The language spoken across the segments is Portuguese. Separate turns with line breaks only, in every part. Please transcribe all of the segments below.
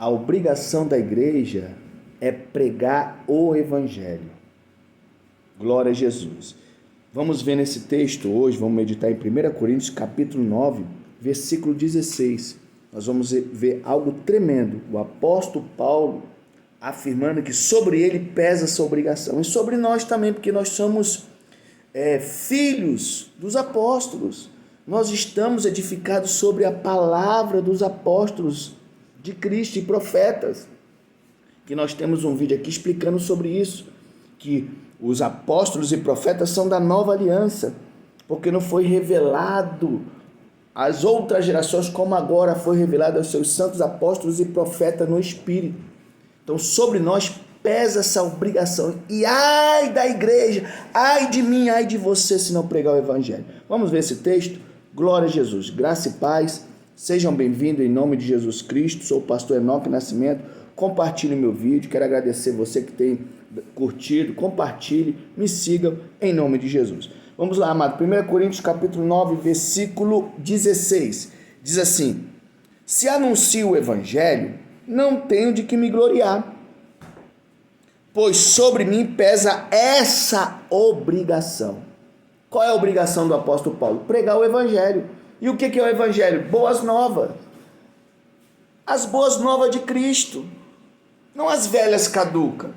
A obrigação da igreja é pregar o evangelho. Glória a Jesus. Vamos ver nesse texto hoje, vamos meditar em 1 Coríntios capítulo 9, versículo 16. Nós vamos ver algo tremendo. O apóstolo Paulo afirmando que sobre ele pesa essa obrigação. E sobre nós também, porque nós somos filhos dos apóstolos. Nós estamos edificados sobre a palavra dos apóstolos de Cristo e profetas. Que nós temos um vídeo aqui explicando sobre isso. Que os apóstolos e profetas são da nova aliança, porque não foi revelado às outras gerações como agora foi revelado aos seus santos apóstolos e profetas no Espírito. Então sobre nós pesa essa obrigação. E ai da igreja, ai de mim, ai de você se não pregar o evangelho. Vamos ver esse texto? Glória a Jesus, graça e paz, sejam bem-vindos em nome de Jesus Cristo. Sou o pastor Enoque Nascimento. Compartilhe meu vídeo, quero agradecer você que tem curtido, compartilhe, me sigam em nome de Jesus. Vamos lá, amado. 1 Coríntios capítulo 9, versículo 16. Diz assim: se anuncio o evangelho, não tenho de que me gloriar, pois sobre mim pesa essa obrigação. Qual é a obrigação do apóstolo Paulo? Pregar o evangelho. E o que é o evangelho? Boas novas. As boas novas de Cristo. Não as velhas caducas.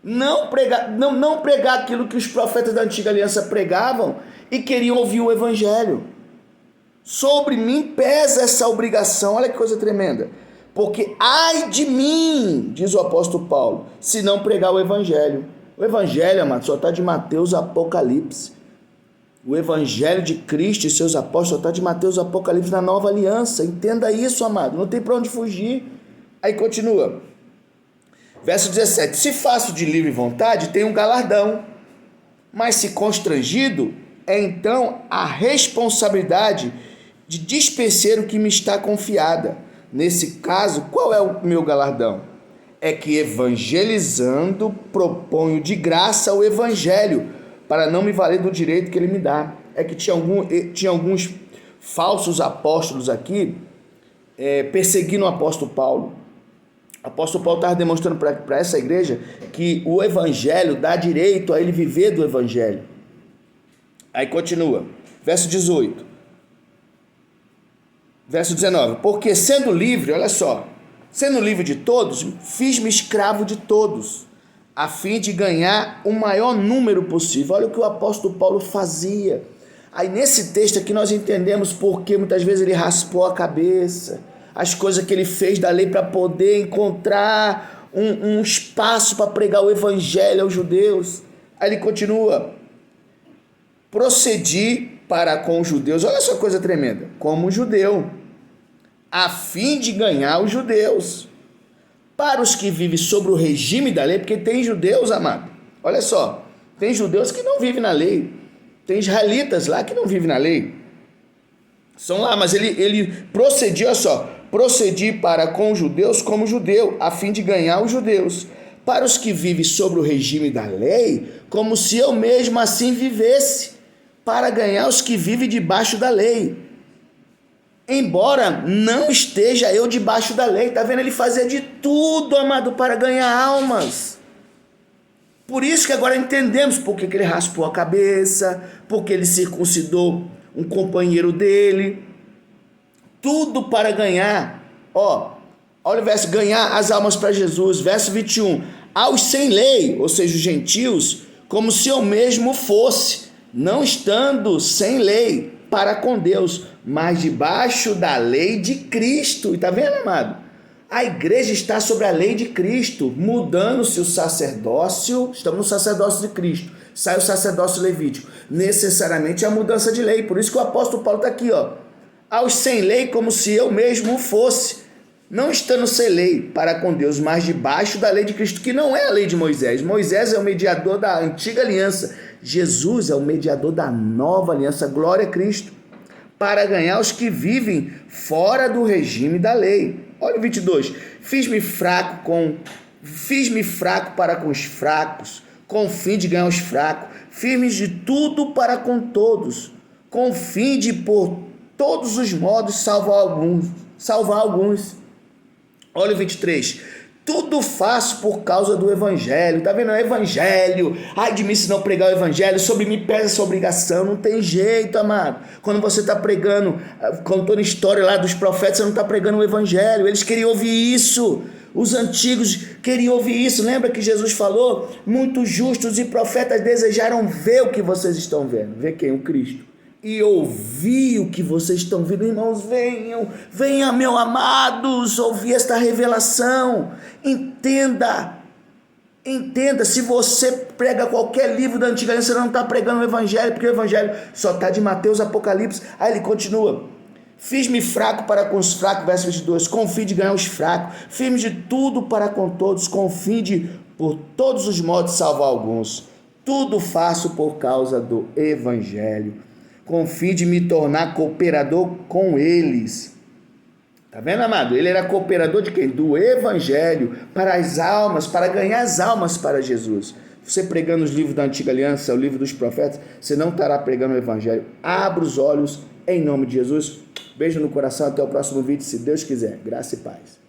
Não pregar aquilo que os profetas da antiga aliança pregavam e queriam ouvir o evangelho. Sobre mim pesa essa obrigação. Olha que coisa tremenda. Porque ai de mim, diz o apóstolo Paulo, se não pregar o evangelho. O evangelho, amado, só está de Mateus, Apocalipse. O evangelho de Cristo e seus apóstolos só está de Mateus, Apocalipse na nova aliança. Entenda isso, amado, não tem para onde fugir. Aí continua. Verso 17. Se faço de livre vontade, tenho um galardão. Mas se constrangido, é então a responsabilidade de dispenser o que me está confiada. Nesse caso, qual é o meu galardão? É que evangelizando proponho de graça o evangelho, para não me valer do direito que ele me dá. É que tinha alguns falsos apóstolos aqui perseguindo o apóstolo Paulo. O apóstolo Paulo estava demonstrando para essa igreja que o evangelho dá direito a ele viver do evangelho. Aí continua, verso 18. Verso 19, porque sendo livre, olha só, sendo livre de todos, fiz-me escravo de todos, a fim de ganhar o maior número possível. Olha o que o apóstolo Paulo fazia. Aí nesse texto aqui nós entendemos porque muitas vezes ele raspou a cabeça, as coisas que ele fez da lei para poder encontrar um espaço para pregar o evangelho aos judeus. Aí ele continua, procedi para com os judeus, olha só coisa tremenda, como judeu, a fim de ganhar os judeus. Para os que vivem sobre o regime da lei, porque tem judeus, amado, olha só, tem judeus que não vivem na lei, tem israelitas lá que não vivem na lei, são lá, mas ele procedia, olha só, procedi para com os judeus como judeu, a fim de ganhar os judeus. Para os que vivem sobre o regime da lei, como se eu mesmo assim vivesse, para ganhar os que vivem debaixo da lei. Embora não esteja eu debaixo da lei. Está vendo? Ele fazia de tudo, amado, para ganhar almas. Por isso que agora entendemos por que ele raspou a cabeça, porque ele circuncidou um companheiro dele. Tudo para ganhar. Olha o verso, ganhar as almas para Jesus. Verso 21. Aos sem lei, ou seja, os gentios, como se eu mesmo fosse, não estando sem lei para com Deus, mas debaixo da lei de Cristo. E tá vendo, amado? A igreja está sobre a lei de Cristo, mudando-se o sacerdócio. Estamos no sacerdócio de Cristo, sai o sacerdócio levítico, necessariamente a mudança de lei. Por isso que o apóstolo Paulo está aqui, aos sem lei, como se eu mesmo fosse, não estando sem lei para com Deus, mas debaixo da lei de Cristo, que não é a lei de Moisés. Moisés é o mediador da antiga aliança, Jesus é o mediador da nova aliança. Glória a Cristo, para ganhar os que vivem fora do regime da lei. Olha o 22, fiz-me fraco para com os fracos, com o fim de ganhar os fracos, fiz-me de tudo para com todos, com o fim de por todos os modos salvar alguns. Olha o 23. Tudo faço por causa do evangelho. Tá vendo? É o evangelho. Ai de mim se não pregar o evangelho. Sobre mim pesa essa obrigação. Não tem jeito, amado. Quando você está pregando, contando a história lá dos profetas, você não está pregando o evangelho. Eles queriam ouvir isso. Os antigos queriam ouvir isso. Lembra que Jesus falou? Muitos justos e profetas desejaram ver o que vocês estão vendo. Ver quem? O Cristo. E ouvir o que vocês estão vendo. Irmãos, venham, meus amados, ouvir esta revelação. Entenda, se você prega qualquer livro da Antiga Aliança, você não está pregando o Evangelho, porque o Evangelho só está de Mateus, Apocalipse. Aí ele continua: fiz-me fraco para com os fracos, verso 22, com fim de ganhar os fracos, fiz-me de tudo para com todos, com fim de, por todos os modos, salvar alguns. Tudo faço por causa do Evangelho, com fim de me tornar cooperador com eles. Tá vendo, amado? Ele era cooperador de quem? Do Evangelho, para as almas, para ganhar as almas para Jesus. Você pregando os livros da Antiga Aliança, o livro dos profetas, você não estará pregando o Evangelho. Abra os olhos em nome de Jesus. Beijo no coração, até o próximo vídeo, se Deus quiser. Graça e paz.